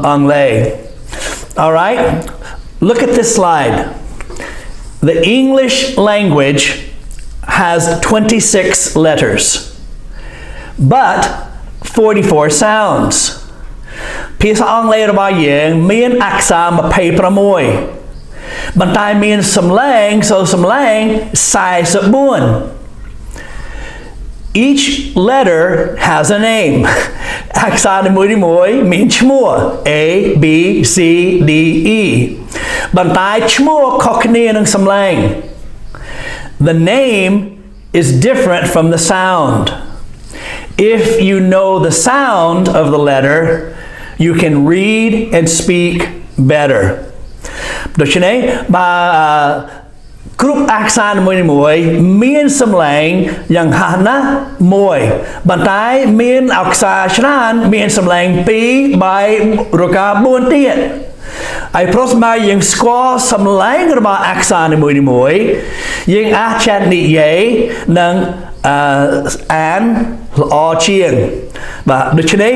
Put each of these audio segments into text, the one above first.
Anglais. All right, look at this slide. The English language has 26 letters, but 44 sounds. ភាសាអង់គ្លេសរបស់យើងមានអក្សរ26ប៉ុន្តែមានសំឡេង44 Each letter has a name អក្សរនីមួយៗមានឈ្មោះ A B C D E ប៉ុន្តែឈ្មោះខុសគ្នានឹងសំឡេង The name is different from the sound. If you know the sound of the letter, you can read and speak better. ដូច្នេះបើគ្រប់អក្សរមួយមានសំឡេងយ៉ាងហោចណាស់មួយប៉ុន្តែមានអក្សរច្រើនមានសំឡេង2 3 ឬក៏4ទៀតហើយប្រសិនបើយើងស្គាល់សំឡេងរបស់អក្សរនីមួយយើងអាចចេះនិយាយនិងអានល្អជាងបាទដូច្នេះ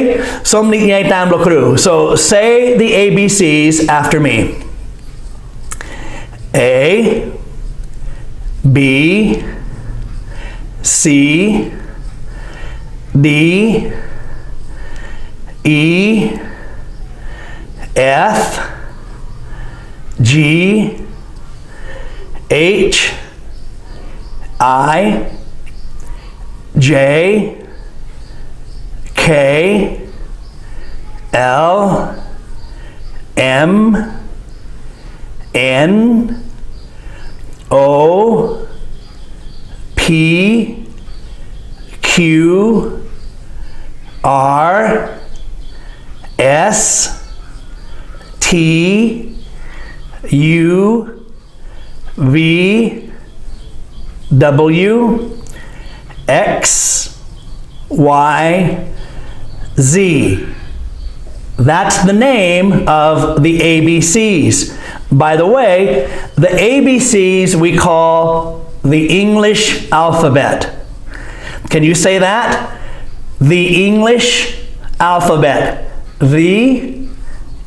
សូមនិយាយតាមលោកគ្រូ So say the ABCs after me. A B C D E F G H I J K L M N O P Q R S T U V W X Y Z. That's the name of the ABCs. By the way, the ABCs we call the English alphabet. Can you say that? The English alphabet. The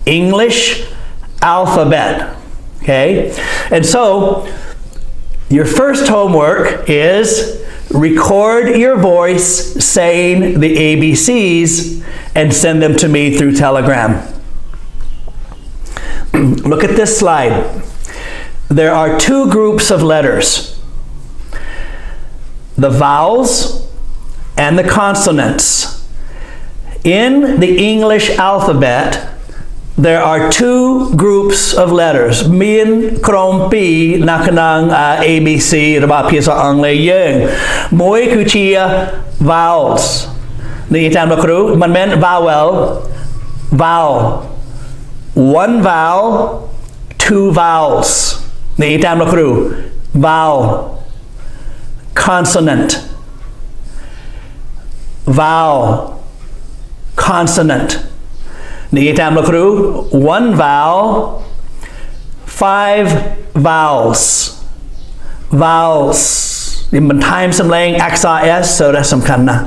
English alphabet. Okay? And so, your first homework is record your voice saying the ABCs and send them to me through Telegram. Look at this slide. There are two groups of letters. The vowels and the consonants. In the English alphabet, there are two groups of letters.មានក្រុមពីរនៅក្នុង ABC របស់ភាសាអង់គ្លេសយើងមួយគឺជា vowels នេះតាមលោកគ្រូមិនមែន vowel one vowel two vowels នេះតាមលោកគ្រូ vowel consonant vowel consonant និយាយតាមលោកគ្រូ one vowel 5 vowels នេះបន្ថែមសំឡេងអក្សរ S សារៈសំខាន់ណាស់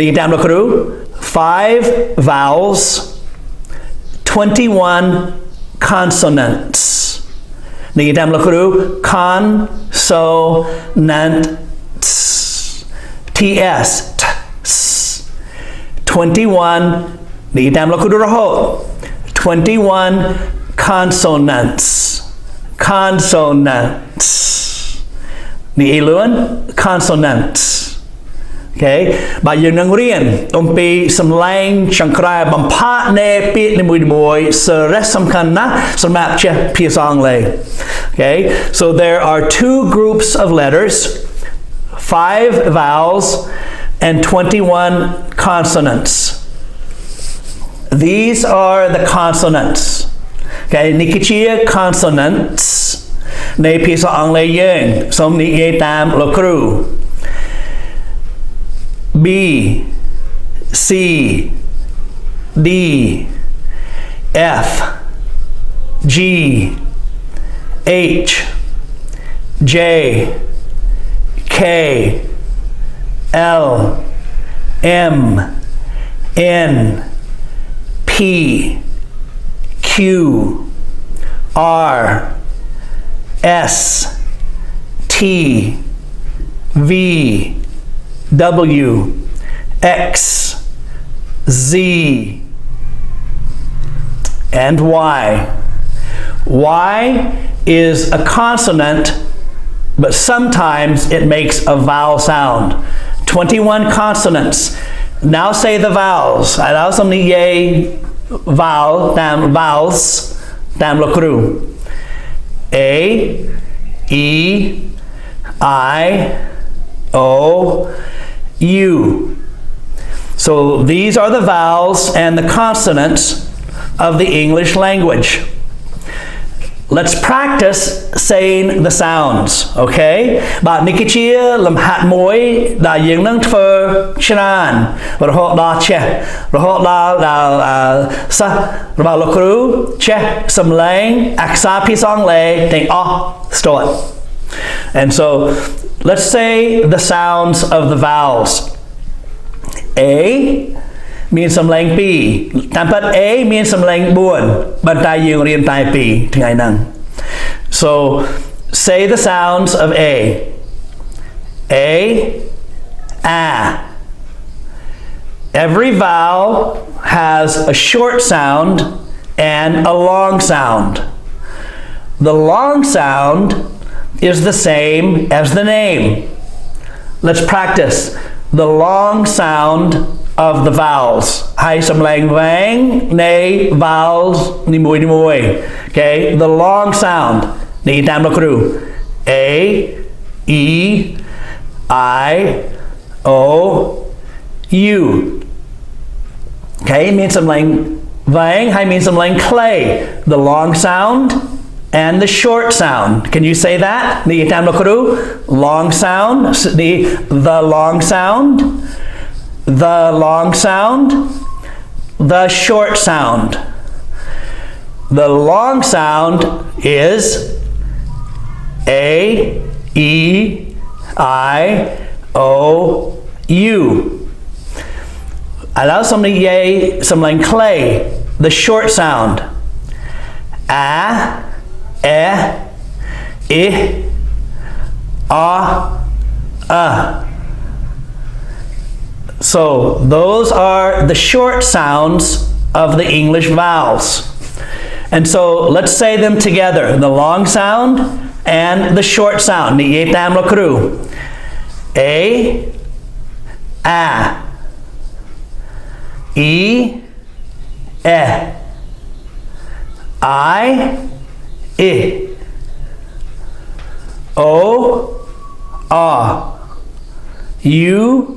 និយាយតាមលោកគ្រូ 5 vowels 21 consonants និយាយតាមលោកគ្រូ consonants TS 21 និយាយតាមលោកគ្រូរហូត 21 consonants និយាយលឿន consonants Okay បើយើងនឹងរៀនអំពីសំឡេងចង្ក្រែបំផាកនៃពាក្យនីមួយៗសារៈសំខាន់ណាស់សម្រាប់ចេះភាសាអង់គ្លេស Okay so there are two groups of letters 5 vowels and 21 consonants These are the consonants. Okay, នេះគឺជា consonants នៃភាសាអង់គ្លេសយើងសូមនិយាយតាមលោកគ្រូ B C D F G H J K L M N P P, Q, R, S, T, V, W, X, Z, and Y. Y is a consonant, but sometimes it makes a vowel sound. 21 consonants. Now say the vowels. Allow some ye vowels tam lokru. A, E, I, O, U. So these are the vowels and the consonants of the English language. Let's practice saying the sounds, okay? Bạn ní cái chia làm hạt muối đã dựng nâng thơ chán rồi họ đã che rồi họ đã sa rồi bảo lộc rú che some lang aksa pi song lay think start. And so let's say the sounds of the vowels. A means some lang B. Tampat A means some lang buồn. But tai dương riêng tai B thì ngày năng. So say the sounds of A. A. Every vowel has a short sound and a long sound. The long sound is the same as the name. Let's practice the long sound of the vowels. Hai some lang vang, nay, vowels, ni mui. Okay, the long sound. Ni tam lo kru. A, E, I, O, U. Okay, means some lang vang, hai means some lang clay. The long sound and the short sound. Can you say that? Ni tam lo kru. Long sound, the long sound. The long sound, the short sound. The long sound is A, E, I, O, U. Allow somebody some like clay. The short sound. A, E, A. So those are the short sounds of the English vowels. And so let's say them together. The long sound and the short sound. Ni tam lo kru. A, E, I, O, U,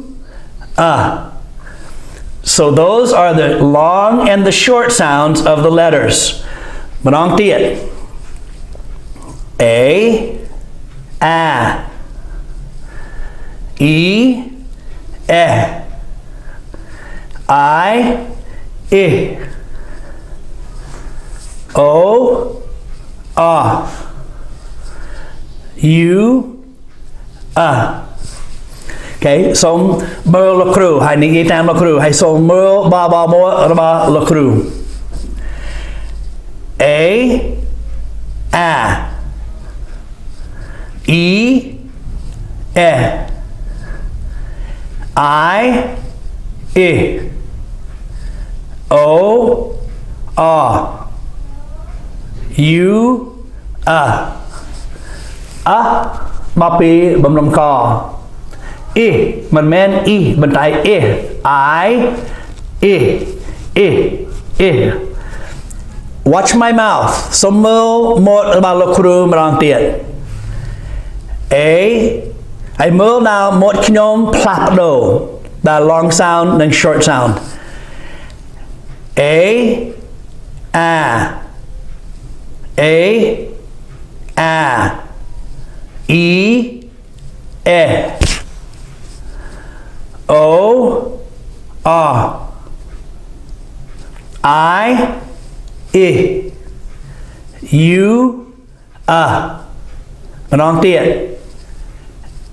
So those are the long and the short sounds of the letters. Manong tiet. A, E, I, O, U, Okay, som mơ lo kru, hai ni tam lo kru, hai som mơ ba mo ba lo kru. A, E, I, O, U, ba pi bầm lầm cò. Mình men bên tay I. Watch my mouth. So mơ một ba lo kru mrang tiệt. I mơ nào một nhom plap do. The long sound and short sound. E, O, I, U, Manong tiệt.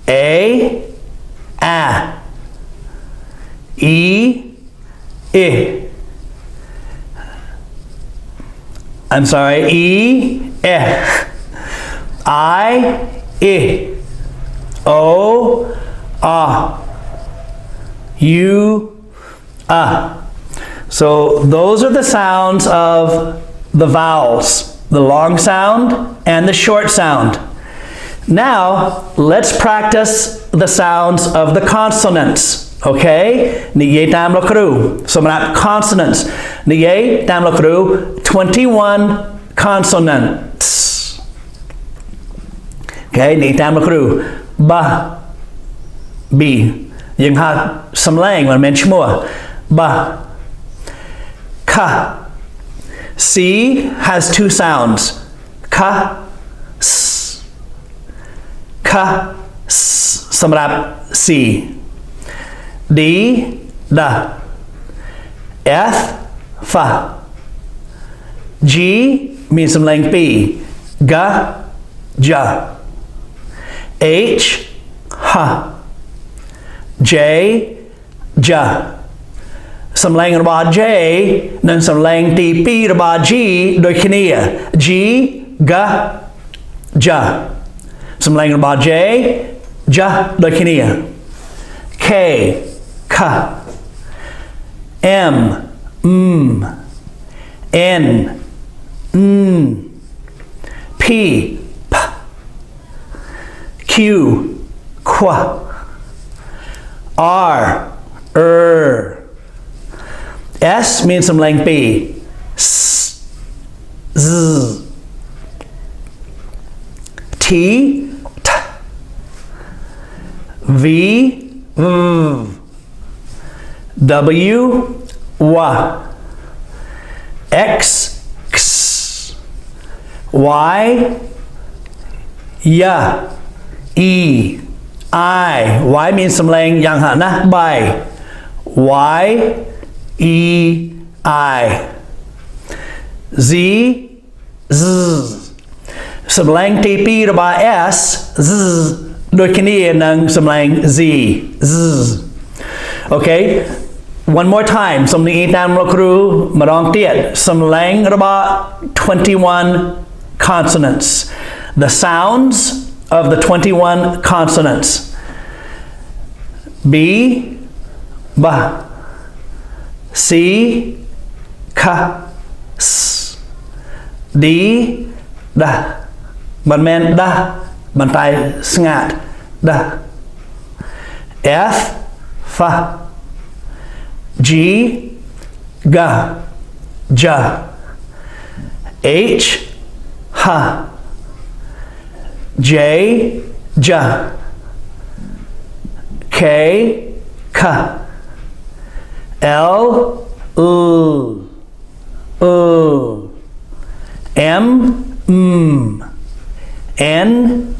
A, E, I'm sorry, E, I, O, U, So those are the sounds of the vowels, the long sound and the short sound. Now, let's practice the sounds of the consonants. Okay? Niye tam lo kru. Somrat consonants. Niye tam lo kru. 21 consonants. Okay? Niye tam lo kru. Ba. B. Yung ha samlang man men shmua. Ba. Ka. C has two sounds. Ka. S. Ka. S. Samrat C. D, da. F, fa. G means some length B. Ga, ja. H, ha. J, ja. Some length about J, then some length P about G, do knia. G, ga, ja. Some length about J, ja, do knia. K, ka. M, N, P, p. Q, qua. R, S means some length B. S, Z. T, t. V, W, wa. X, x. Y, ya. E, I. Y means some lang yang ha na by. Y, E, I. Z, z. Some lang TP to by S, z. Đôi khi này nâng some lang Z. Z. Okay, one more time. Some ni tam lokru marong tiet. Some lang about 21 consonants. The sounds of the 21 consonants. B, ba. C, ka, s. D, da. Bàn men da. Bàn tay sngat, da. F, fa. G, ga, ja. H, ha. J, ja. K, ka. L, M, N,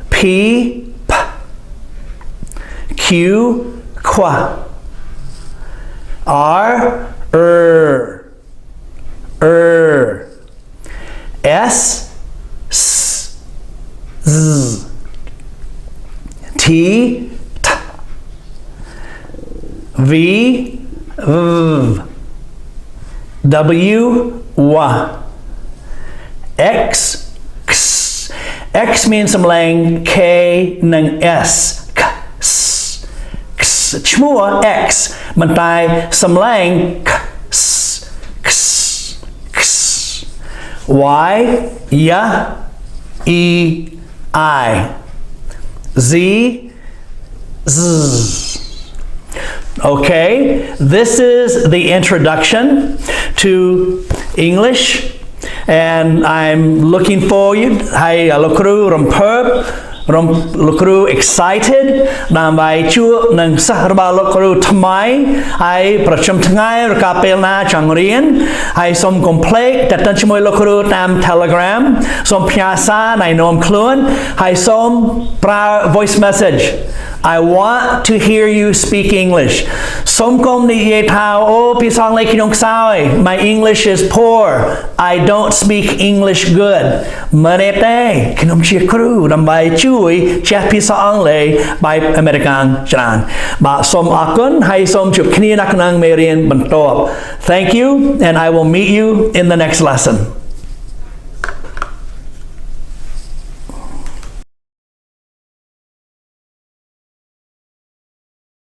P, p. Q, qua. R, S, s. Z. T, t. V, v. W, wa. X, x. X means some lang K nang S. K, s. X. Chmua X. Mantai some lang K, s. X. X. Y, ya. E, I. Z, z. Okay, this is the introduction to English, and I'm looking forward. Hay lokru romperb, lokru excited. Nambai chu nang sahrba lokru tmai. Hay pracham tngai rakapelna changrian. Hay som complete that tanchmoy lokru tam telegram. Som pyasa nai nom kluan. Hay som pra voice message. I want to hear you speak English. Somkom ni ye tao o pisang le kinong sai. My English is poor. I don't speak English good. Manete kinom chia kru nambai chu ជួយចេះភាសាអង់គ្លេសបែបអាមេរិកានច្រើនបាទសូមអរគុណហើយសូមជួបគ្នានៅក្នុងមេរៀនបន្ទាប់ Thank you and I will meet you in the next lesson